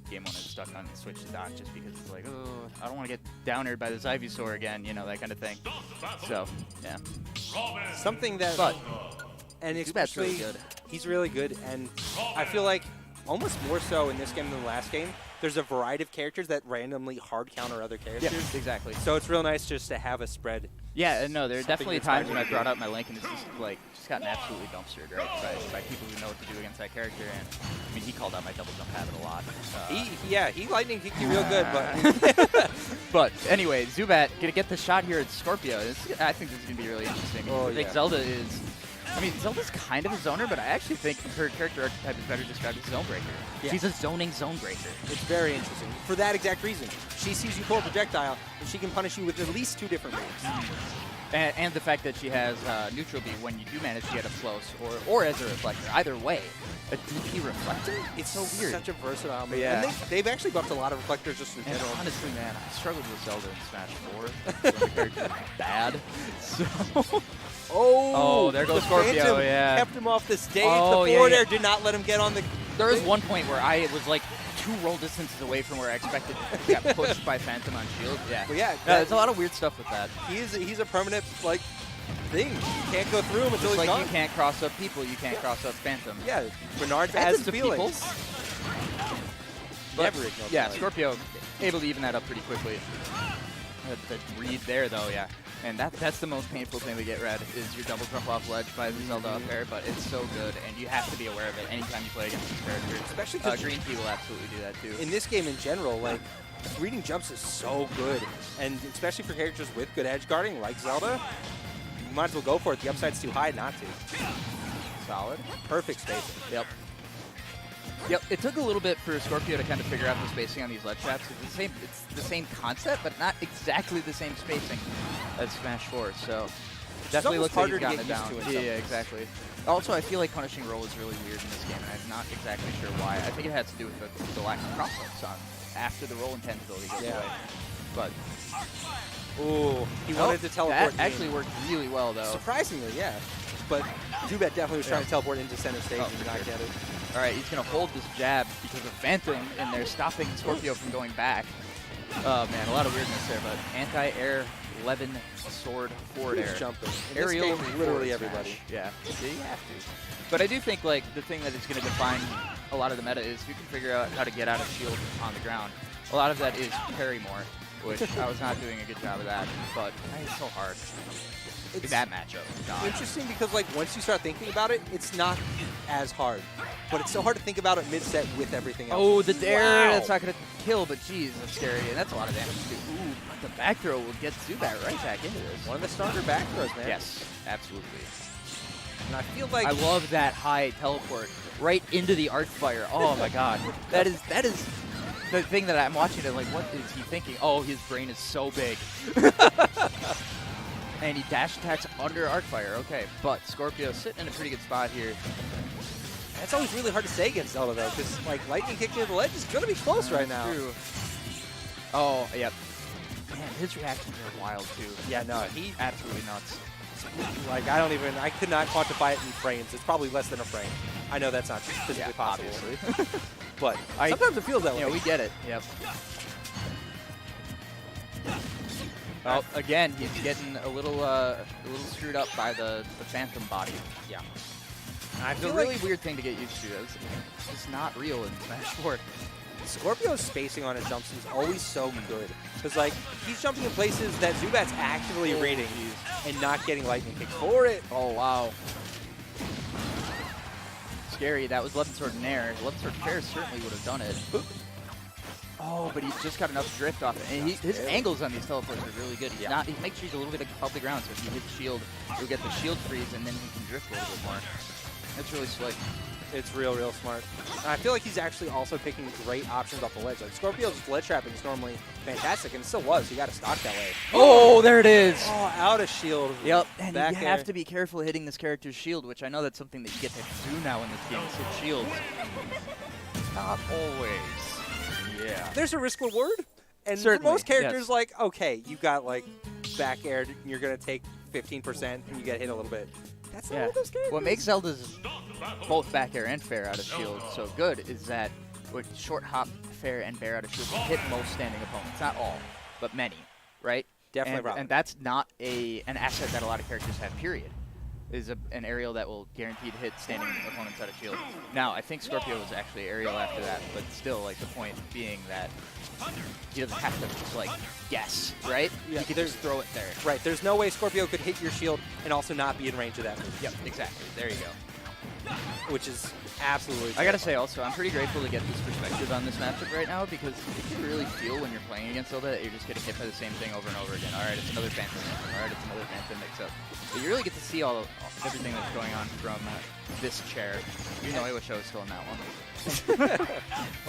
game when it's stuck on switch to dock, just because it's like, oh, I don't want to get down-aired by this Ivysaur again, you know, that kind of thing. So, yeah. Something that, and especially, really good. He's really good, and I feel like almost more so in this game than the last game, there's a variety of characters that randomly hard counter other characters. Yeah, exactly. So it's real nice just to have a spread. Yeah, no, there are definitely times when I brought up my Link and it's just like gotten absolutely dumpstered, right, by people who know what to do against that character. And I mean, he called out my double jump habit a lot. He lightning kicked you real good, but but anyway, Zubat gonna get the shot here at Skorpio. I think this is gonna be really interesting. I think Zelda is. I mean, Zelda's kind of a zoner, but I actually think her character archetype is better described as Zone Breaker. Yeah. She's a zoning Zone Breaker. It's very interesting. For that exact reason. She sees you pull a projectile, and she can punish you with at least 2 different moves. And the fact that she has Neutral B when you do manage to get a Float, or as a Reflector. Either way, a DP Reflector? It's so weird. Such a versatile move. Yeah. And they've actually buffed a lot of Reflectors just in general. Honestly, man, I struggled with Zelda in Smash 4. So the character is bad. So... Oh, there goes Skorpio, Phantom yeah. kept him off the stage. Oh, the forward air did not let him get on the... There was one point where I was like 2 roll distances away from where I expected to get pushed by Phantom on shield. Yeah. Well, yeah. There's a lot of weird stuff with that. He's a permanent, like, thing. You can't go through him until he's gone. You can't cross up people, you can't cross up Phantom. Yeah, Bernard has feelings. Never ignore Skorpio able to even that up pretty quickly. The read there, though, yeah. And that's the most painful thing to get read, is your double jump off ledge by the Zelda up air, but it's so good, and you have to be aware of it anytime you play against this character. Especially because Green Tea will absolutely do that, too. In this game in general, like, reading jumps is so good, and especially for characters with good edge guarding, like Zelda, you might as well go for it. The upside's too high not to. Solid. Perfect spacing. Yep. Yep, it took a little bit for Skorpio to kind of figure out the spacing on these ledge traps. It's the same concept, but not exactly the same spacing as Smash 4. So definitely looks like he's gotten it down. Yeah, exactly. Also, I feel like punishing roll is really weird in this game, and I'm not exactly sure why. I think it has to do with the lack of crossovers on after the roll intent ability goes away. But ooh, he wanted to teleport. That actually worked really well, though. Surprisingly, yeah. But Zubat definitely was trying to teleport into center stage and not get it. All right, he's going to hold this jab because of Phantom, and they're stopping Skorpio from going back. Oh, man, a lot of weirdness there, but anti-air, 11 sword forward air. Jumping. Aerial, literally everybody. Yeah, you have to. But I do think, like, the thing that is going to define a lot of the meta is you can figure out how to get out of shield on the ground. A lot of that is parry more, which I was not doing a good job of that, but it's so hard. It's that matchup. Interesting because, like, once you start thinking about it, it's not as hard. But it's so hard to think about it mid-set with everything else. Oh, the dare. That's not going to kill, but geez, that's scary. And that's a lot of damage, too. Ooh, the back throw will get Zubat right back into this. One of the stronger back throws, man. Yes, absolutely. And I feel like... I love that high teleport right into the arc fire. Oh, my God. That is the thing that I'm watching and like, what is he thinking? Oh, his brain is so big. And he dash attacks under Arcfire. Okay, but Skorpio sitting in a pretty good spot here. That's always really hard to say against Zelda, though, because like lightning kick near the ledge is going to be close right now. True. Oh, yep. Man, his reactions are wild, too. Yeah, no, he's absolutely nuts. Like, I could not quantify it in frames. It's probably less than a frame. I know that's not physically possible. Obviously. But sometimes it feels that way. Yeah, we get it. Yep. Well, again, he's getting a little screwed up by the Phantom body. Yeah. It's a really weird thing to get used to. It's just not real in Smash 4. Skorpio's spacing on his jumps is always so good. Because, like, he's jumping in places that Zubat's actively reading and not getting lightning kicked for it. Oh, wow. Scary. That was Left Sword in air. Left Sword Fair certainly would have done it. Oh, but he's just got enough drift off it. And his angles on these teleports are really good. He makes sure he's a little bit above the ground, so if he hits shield, he'll get the shield freeze, and then he can drift a little bit more. That's really slick. It's real smart. And I feel like he's actually also picking great options off the ledge. Like, Skorpio's ledge trapping is normally fantastic, and it still was. You got to stock that way. Oh, there it is. Oh, out of shield. Yep, and you have to be careful hitting this character's shield, which I know that's something that you get to do now in this game, is hit shields. Not always. Yeah. There's a risk reward, and certainly, for most characters, like, okay, you got, like, back air, and you're going to take 15%, and you get hit a little bit. That's not what those characters. What makes Zelda's both back air and fair out of shield so good is that with short hop fair and bear out of shield can hit most standing opponents. Not all, but many, right? Definitely. And that's not an asset that a lot of characters have, period. Is an aerial that will guarantee to hit standing opponents out of shield. Now, I think Skorpio was actually aerial after that, but still, like, the point being that he doesn't have to just, like, guess, right? Yeah, he can just throw it there. Right, there's no way Skorpio could hit your shield and also not be in range of that move. Yep, exactly. There you go. Which is absolutely I gotta say also, I'm pretty grateful to get this perspective on this matchup right now because you can really feel when you're playing against Zelda that you're just getting hit by the same thing over and over again. Alright, it's another Phantom. Alright, it's another Phantom mix-up. But you really get to see everything that's going on from this chair. You know, I wish I was still in that one.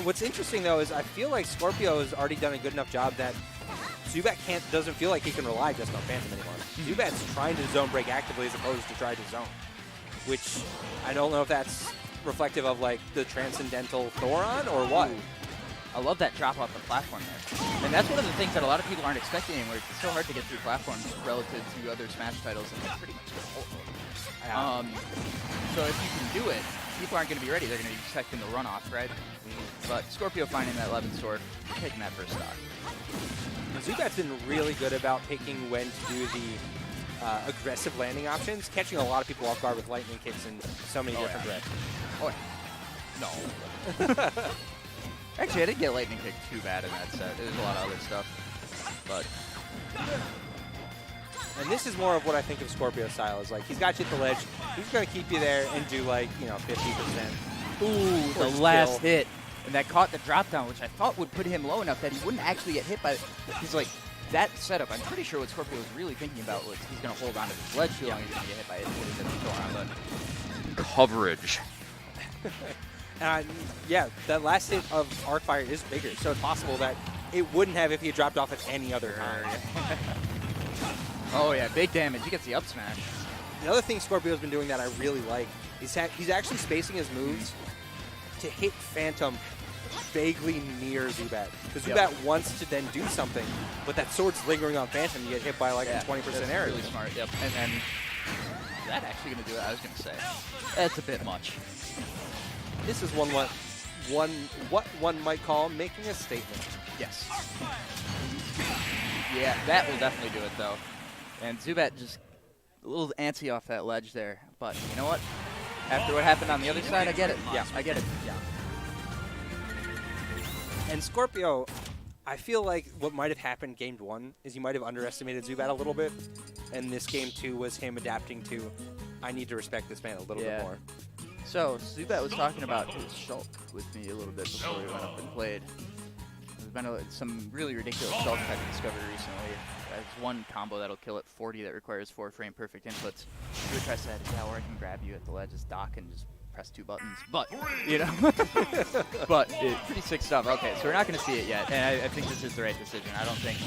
What's interesting, though, is I feel like Skorpio has already done a good enough job that Zubat doesn't feel like he can rely just on Phantom anymore. Zubat's trying to zone break actively as opposed to try to zone, which I don't know if that's reflective of like the transcendental Thoron or what. Ooh. I love that drop off the platform there. And that's one of the things that a lot of people aren't expecting anymore. It's so hard to get through platforms relative to other Smash titles and like pretty much get all of them. So if you can do it, people aren't going to be ready. They're going to be expecting the runoff, right? But Skorpio finding that 11th sword, taking that first stock. Zubat's been really good about picking when to do the aggressive landing options, catching a lot of people off guard with lightning kicks in so many different directions. Oh, no. Actually, I didn't get lightning kick too bad in that set. There's a lot of other stuff. But and this is more of what I think of Skorpio's style is like he's got you at the ledge. He's going to keep you there and do like, 50%. Ooh, the last hit. And that caught the drop down, which I thought would put him low enough that he wouldn't actually get hit by it. He's like, that setup, I'm pretty sure what Skorpio was really thinking about was he's going to hold on to this ledge too long, he's going to get hit by it. But coverage. Yeah, that last hit of Arcfire is bigger, so it's possible that it wouldn't have if he had dropped off at any other time. Oh yeah, big damage. He gets the up smash. Another thing Skorpio's been doing that I really like is that he's actually spacing his moves to hit Phantom vaguely near Zubat. Because Zubat wants to then do something, but that sword's lingering on Phantom. You get hit by like a 20% error. Really smart, yep. And then, is that actually going to do it? I was going to say. That's a bit much. This is what one might call making a statement. Yes. Yeah, that will definitely do it, though. And Zubat just a little antsy off that ledge there. But you know what? After what happened on the other side, I get it. Yeah, I get it. Yeah. And Skorpio, I feel like what might have happened game 1 is you might have underestimated Zubat a little bit. And this game 2 was him adapting to, I need to respect this man a little bit more. So, Zubat was talking about his Shulk with me a little bit before we went up and played. There's been some really ridiculous Shulk I've discovered recently. There's one combo that'll kill at 40 that requires 4 frame perfect inputs. Zubat tries that, or I can grab you at the ledge, just dock and just press 2 buttons. But, but it's pretty sick stuff. Okay, so we're not going to see it yet, and I think this is the right decision. I don't think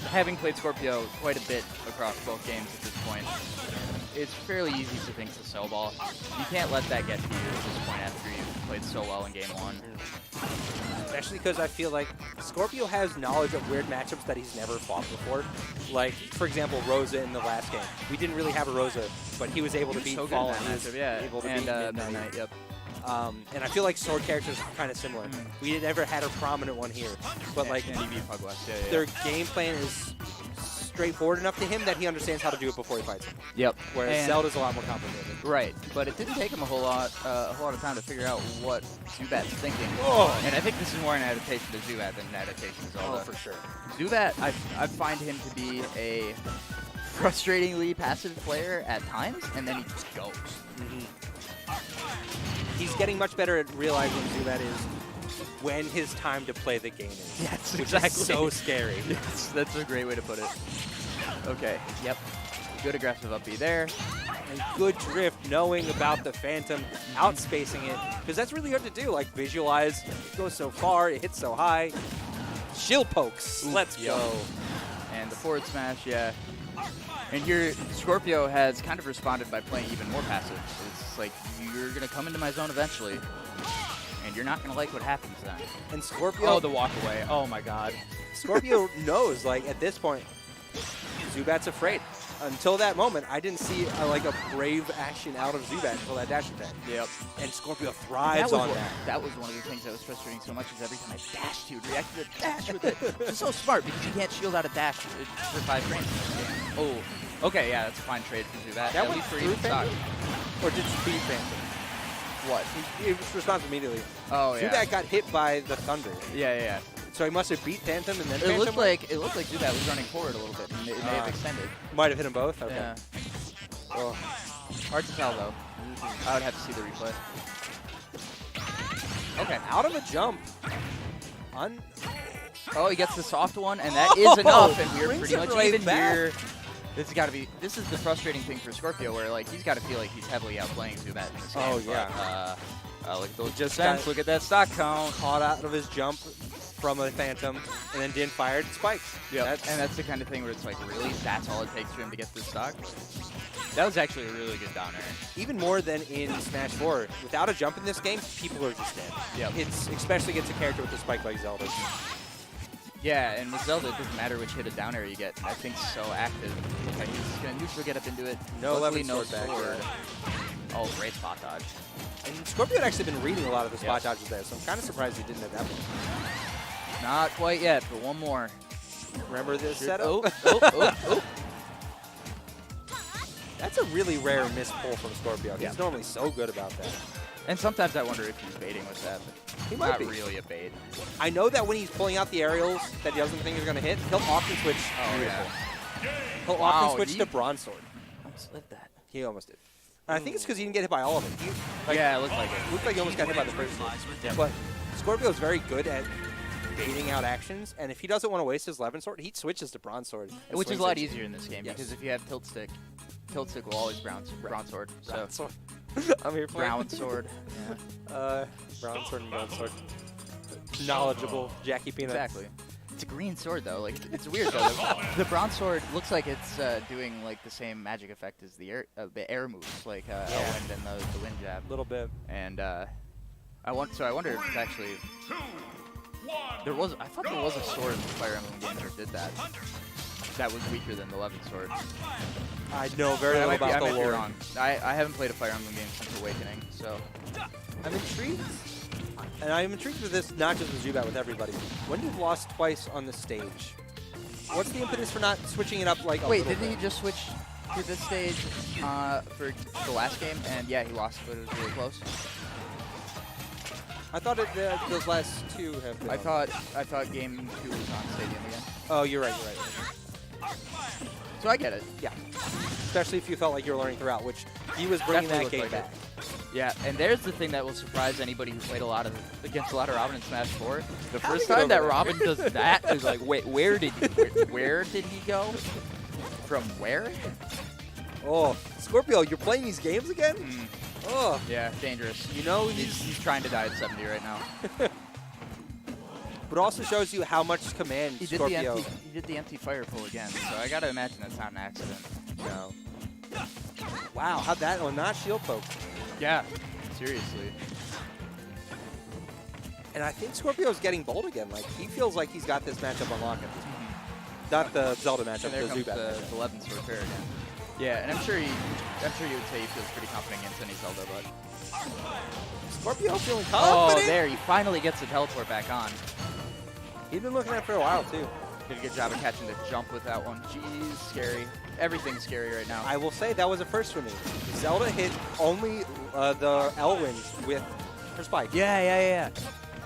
having played Skorpio quite a bit across both games at this point, it's fairly easy to think to cell ball. You can't let that get to you at this point after you've played so well in game 1. Especially because I feel like Skorpio has knowledge of weird matchups that he's never fought before. Like, for example, Rosa in the last game. We didn't really have a Rosa, but he was able to beat Fallen. He was able to beat Midnight. Yep. And I feel like sword characters are kind of similar. We never had a prominent one here, but like their game plan is straightforward enough to him that he understands how to do it before he fights him. Yep. Whereas Zelda's a lot more complicated. Right, but it didn't take him a whole lot of time to figure out what Zubat's thinking. Oh. And I think this is more an adaptation to Zubat than an adaptation to Zelda. Oh, for sure. Zubat, I find him to be a frustratingly passive player at times, and then he just goes. He's getting much better at realizing Zubat is when his time to play the game is. Yes, which exactly. is so scary. Yes, that's a great way to put it. Okay, yep. Good aggressive up B there. And good drift, knowing about the Phantom, outspacing it. Because that's really hard to do. Like, visualize, it goes so far, it hits so high. Shield pokes. Let's go. And the forward smash, yeah. And here, Skorpio has kind of responded by playing even more passive. It's like, you're going to come into my zone eventually, and you're not going to like what happens then. And Skorpio... Oh, the walk away. Oh, my God. Skorpio knows, like, at this point, Zubat's afraid. until that moment, I didn't see like a brave action out of Zubat until that dash attack. Yep. And Skorpio thrives on that. That was one of the things that was frustrating so much is every time I dashed, he would react to the dash with it. It's so smart because you can't shield out a dash for 5 frames in this game. Oh, okay, yeah, that's a fine trade for Zubat. That went through Phantom? Or did you beat Phantom? What? He responds immediately. Oh, yeah. Zubat got hit by the Thunder. Yeah. So he must have beat Phantom and then It looked like Zubat was running forward a little bit, and it may have extended. Might have hit them both? Okay. Yeah. Well, hard to tell, though. I would have to see the replay. Okay, out of a jump. Oh, he gets the soft one, and that is enough, and we're Brings pretty it much right even back. here. This is the frustrating thing for Skorpio, where like he's got to feel like he's heavily outplaying Zubat in this game. Oh, yeah. But, look at those Just defense, look at that stock count. Caught out of his jump from a Phantom, and then Din fired spikes. Yeah, and that's the kind of thing where it's like, really? That's all it takes for him to get this stock? That was actually a really good down air. Even more than in Smash 4, without a jump in this game, people are just dead. Yep. It's especially against a character with a spike like Zelda. Yeah, and with Zelda, it doesn't matter which hit of down air you get. That thing's so active. Okay, he's just going to neutral get up into it. No Luckily, 11 sword back. Yeah. Oh, great spot dodge. And Skorpio had actually been reading a lot of the spot dodges there, so I'm kind of surprised he didn't at that point. Not quite yet, but one more. Remember this setup? Oh. That's a really rare miss pull from Skorpio. He's normally so good about that. And sometimes I wonder if he's baiting with that, but he might not be. really a bait. I know that when he's pulling out the aerials that he doesn't think he's going to hit, he'll often switch. Oh, yeah. He'll often switch to Bronze Sword. Almost lived that. He almost did. And I think it's because he didn't get hit by all of it. Yeah, it looked like it. Looked like he almost got hit by the first one. Yeah. But Skorpio is very good at baiting out actions, and if he doesn't want to waste his 11 sword, he switches to Bronze Sword. Which is a lot easier in this game, because if you have Tilt Stick will always Bronze Sword. So. I'm here for Brown Sword. Yeah. Brown Sword and Brown Sword. Knowledgeable Jackie Peanut. Exactly. It's a green sword, though. Like, it's weird, though. The Bronze Sword looks like it's doing, like, the same magic effect as the air moves, like Elwind and the Wind Jab. A little bit. And I wonder if it's actually... I thought there was a sword in the Fire Emblem game that did that. That was weaker than the 11 sword. I know very little about the lore. Wrong. I haven't played a Fire Emblem game since Awakening, so... I'm intrigued. And I'm intrigued with this, not just with Zubat, with everybody. When you've lost twice on the stage, what's the impetus for not switching it up like a Wait, little didn't bit? he just switch to this stage for the last game? And yeah, he lost, but it was really close. I thought those last two have been. I thought game 2 was on Stadium again. Oh, you're right. So I get it. Yeah. Especially if you felt like you were learning throughout, which he was bringing that game back. Yeah, and there's the thing that will surprise anybody who played against a lot of Robin in Smash 4. The first time that Robin does that is like, wait, where did he go? From where? Oh, Skorpio, you're playing these games again? Oh. Yeah, dangerous. You know he's trying to die at 70 right now. But also shows you how much command Skorpio. He did the empty fire pull again, so I gotta imagine that's not an accident. No. Wow, how'd that one not shield poke? Yeah, seriously. And I think Skorpio's getting bold again. Like, he feels like he's got this matchup unlocked at this point. Not the Zelda matchup, and there the comes Zubat the 11 sword pair again. Yeah, and I'm sure you would say he feels pretty confident against any Zelda, but Skorpio feeling confident. Oh, there, he finally gets the teleport back on. He's been looking at it for a while too. Did a good job of catching the jump with that one. Jeez, scary. Everything's scary right now. I will say that was a first for me. Zelda hit only the Elwind with her spike. Yeah.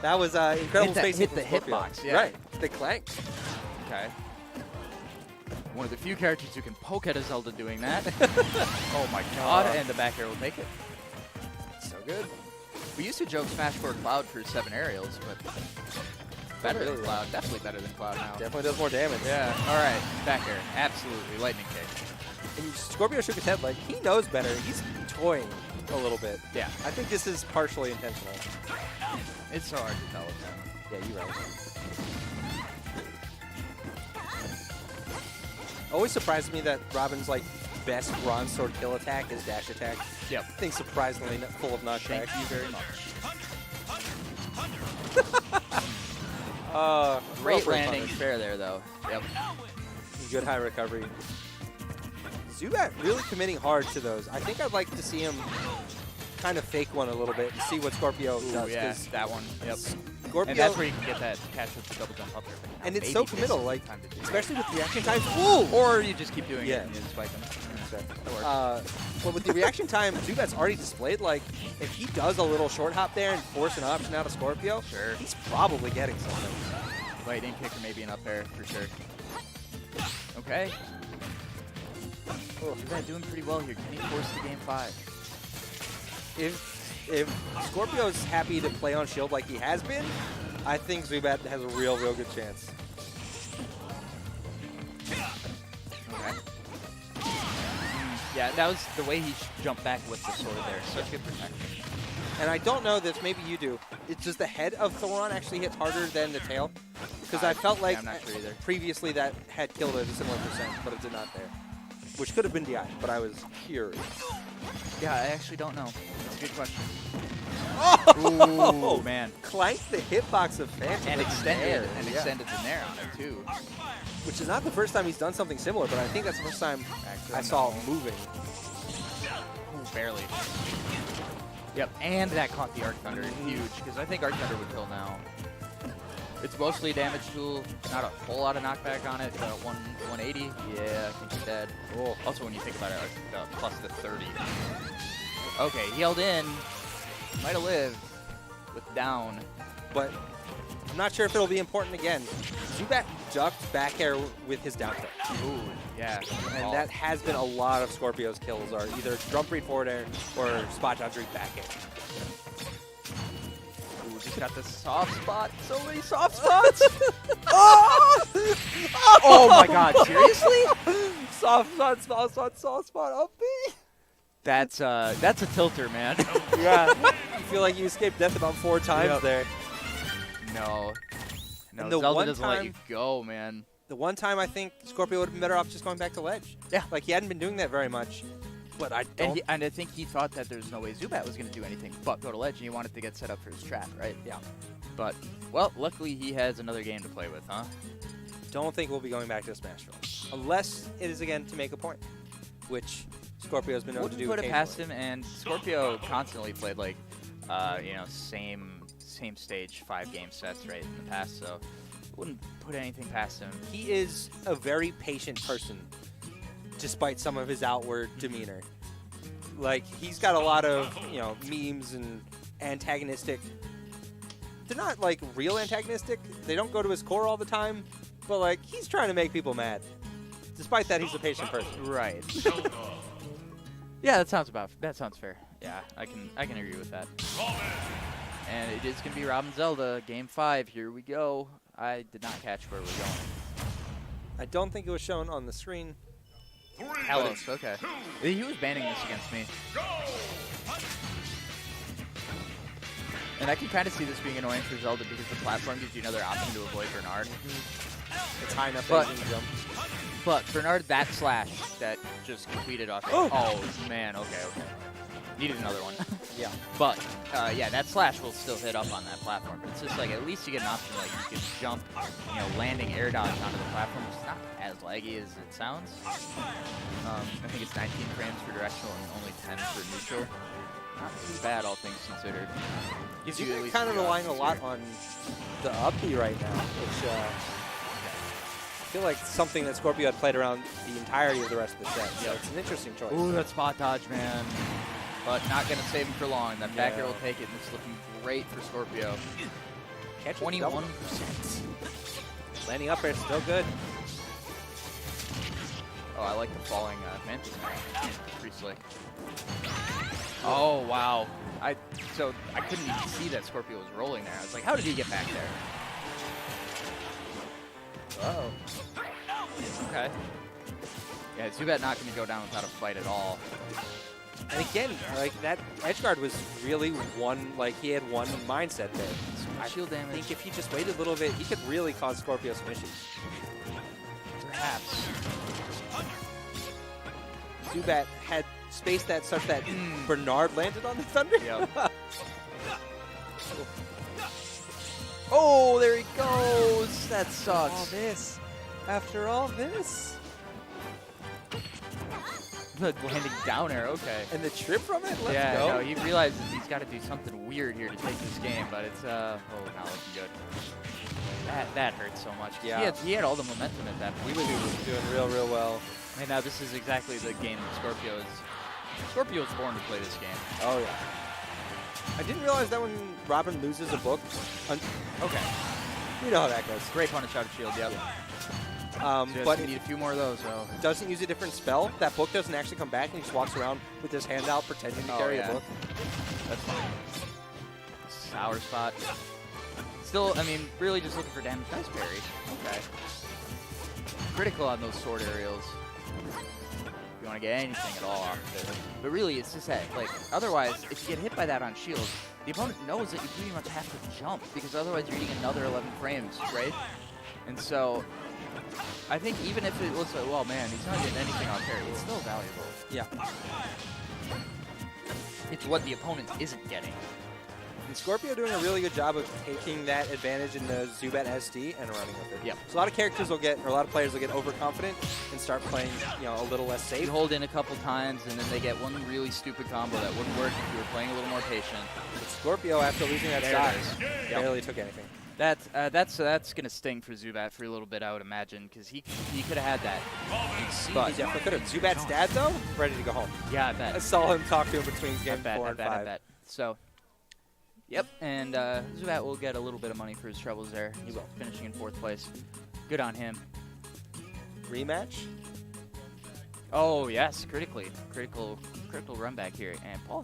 That was incredible spacing. Hit the hitbox, yeah. Right, the clank. Okay. One of the few characters who can poke at a Zelda doing that. Oh my god, and the back air will take it. So good. We used to joke Smash 4 Cloud for 7 aerials, but better than Cloud. Definitely better than Cloud now. Definitely does more damage. Yeah. All right, back air. Absolutely. Lightning kick. And Skorpio shook his head like he knows better. He's toying a little bit. Yeah. I think this is partially intentional. It's so hard to tell with him. Yeah, you're right. Always surprises me that Robin's like best Bronze Sword kill attack is dash attack. Yep. I think surprisingly full of knockback. Thank you very much. Well Great landing fair there, though. Yep. Good high recovery. Zubat really committing hard to those. I think I'd like to see him kind of fake one a little bit and see what Skorpio does. Yeah, 'cause that one. Yep. Skorpio, And that's where you can get that catch with the double jump up there. and it's Maybe so this committal, is like time to do that. especially with reaction times. Ooh! Or you just keep doing Yeah. it and you spike them. That works. But with the reaction time, Zubat's already displayed, like, if he does a little short hop there and force an option out of Skorpio, Sure. he's probably getting something. Lightning kick or maybe an up air for sure. Okay. Oh, Zubat doing pretty well here. Can he force the game 5? If Skorpio's happy to play on shield like he has been, I think Zubat has a real good chance. Okay. Yeah, that was the way he jumped back with the sword there. Such good protection. And I don't know this, maybe you do. Does the head of Thoron actually hit harder than the tail? Because I felt like I'm not sure either. previously that had killed at a similar percent, but it did not there. Which could have been DI, but I was curious. Yeah, I actually don't know. That's a good question. Oh! Ooh, man. Clanked the hitbox of Phantom. And extended, yeah. extended the nair on it too. Which is not the first time he's done something similar, but I think that's the first time Actually, I saw no. him moving. Ooh, barely. Yep, and that caught the Arc Thunder. Huge, because I think Arc Thunder would kill now. It's mostly a damage tool, not a whole lot of knockback on it. 180, yeah, I think he's dead. Oh. Also, when you think about it, plus the 30. Okay, he held in. Might have lived with down. But I'm not sure if it'll be important again. Zubat ducked back air with his down throw. Ooh, yeah. And that has been a lot of Skorpio's kills, are either jump read forward air or spot dodge read back air. Ooh, just got the soft spot. So many soft spots. Oh my God, seriously? Soft spot up B. That's a tilter, man. Yeah. You feel like you escaped death about 4 times there. No. No, And the Zelda one doesn't let time- you go, man. The one time I think Skorpio would have been better off just going back to ledge. Yeah. Like he hadn't been doing that very much. But I don't. And I think he thought that there's no way Zubat was going to do anything but go to ledge, and he wanted to get set up for his trap, right? Yeah. But, well, luckily he has another game to play with, huh? Don't think we'll be going back to Smashville. Unless it is again to make a point. Which Skorpio's been known to Wouldn't do put it past occasionally. him, and Skorpio constantly played, like, same stage 5-game sets, right, in the past, so wouldn't put anything past him. He is a very patient person, despite some of his outward demeanor. Like, he's got a lot of, memes and antagonistic. They're not, like, real antagonistic. They don't go to his core all the time, but, like, he's trying to make people mad. Despite that, he's a patient person. Right. Yeah, that sounds fair. Yeah, I can agree with that. And it is going to be Robin Zelda, Game 5. Here we go. I did not catch where we're going. I don't think it was shown on the screen. Close, okay. He was banning this against me. And I can kind of see this being annoying for Zelda because the platform gives you another option to avoid Bernard. It's high enough But- that he can jump. But Bernard, that slash that just completed off. Oh, man, okay. Needed another one. Yeah. But, yeah, that slash will still hit up on that platform. But it's just like, at least you get an option like you can jump, landing air dodge onto the platform. It's not as laggy as it sounds. I think it's 19 frames for directional and only 10 for neutral. Not too bad, all things considered. Gives you at He's least kind of the relying a options lot here. on the up B right now, which I feel like something that Skorpio had played around the entirety of the rest of the set. So Yep. it's an interesting choice. Ooh, that spot dodge, man. But not going to save him for long. That back air No. will take it, and it's looking great for Skorpio. Catch it 21%. Landing up air, still good. Oh, I like the falling Mantis now. Pretty slick. Oh, wow. So I couldn't even see that Skorpio was rolling there. I was like, how did he get back there? Uh-oh. Okay. Yeah, Zubat not going to go down without a fight at all. And again, like that edgeguard was really he had one mindset there. Shield I damage. think if he just waited a little bit, he could really cause Skorpio some issues. Perhaps. Zubat had space that such that Bernard landed on the Thunder. Yep. Oh, there he goes. That All sucks. this. After all this. the landing down air, okay. And the trip from it? Let's Yeah, go. no, he realizes he's got to do something weird here to take this game, but it's, oh, not looking good. That hurts so much. Yeah. He had all the momentum at that point. He was doing real well. And now this is exactly the game that Skorpio is. Skorpio is born to play this game. Oh, yeah. I didn't realize that when Robin loses a book. Okay. You know how that goes. Great punish out of shield, yep. But you need a few more of those, though. It doesn't use a different spell. That book doesn't actually come back, and he just walks around with his hand out pretending to carry a book. That's fine. Sour spot. Still, I mean, really just looking for damage. Nice parry. Okay. Critical on those sword aerials. You want to get anything at all off of it. But really, it's just that, like, otherwise, if you get hit by that on shield, the opponent knows that you pretty much have to jump, because otherwise you're eating another 11 frames, right? And so, I think even if it looks like, well, man, he's not getting anything on parry, it's still valuable. Yeah. It's what the opponent isn't getting. And Skorpio doing a really good job of taking that advantage in the Zubat SD and running with it. Yep. So a lot of characters will get, or a lot of players will get overconfident and start playing, you know, a little less safe. You hold in a couple times, and then they get one really stupid combo that wouldn't work if you were playing a little more patient. But Skorpio, after losing that There shot, it is. barely took anything. That's gonna sting for Zubat for a little bit, I would imagine, because he could have had that. He definitely could have. Zubat's dad, though, ready to go home. Yeah, I bet. I saw him talk to him between game I 4 and 5. bet. So, yep, and Zubat will get a little bit of money for his troubles there. He will, finishing in 4th place. Good on him. Rematch? Oh yes, critical run back here, and Paul.